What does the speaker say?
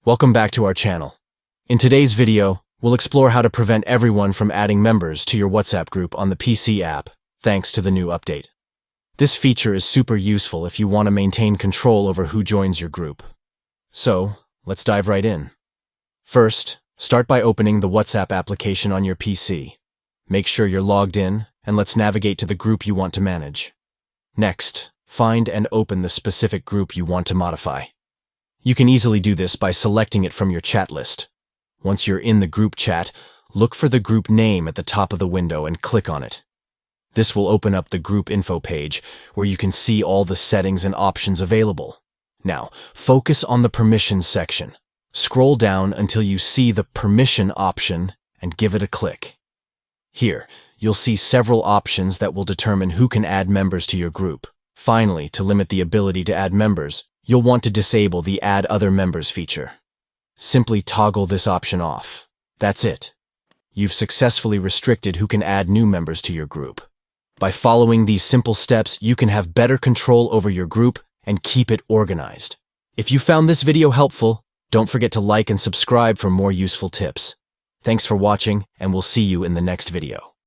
Welcome back to our channel. In today's video, we'll explore how to prevent everyone from adding members to your WhatsApp group on the PC app, thanks to the new update. This feature is super useful if you want to maintain control over who joins your group. So, let's dive right in. First, start by opening the WhatsApp application on your PC. Make sure you're logged in, and let's navigate to the group you want to manage. Next, find and open the specific group you want to modify. You can easily do this by selecting it from your chat list. Once you're in the group chat, look for the group name at the top of the window and click on it. This will open up the group info page, where you can see all the settings and options available. Now, focus on the permissions section. Scroll down until you see the permission option and give it a click. Here, you'll see several options that will determine who can add members to your group. Finally, to limit the ability to add members, you'll want to disable the Add Other Members feature. Simply toggle this option off. That's it. You've successfully restricted who can add new members to your group. By following these simple steps, you can have better control over your group and keep it organized. If you found this video helpful, don't forget to like and subscribe for more useful tips. Thanks for watching, and we'll see you in the next video.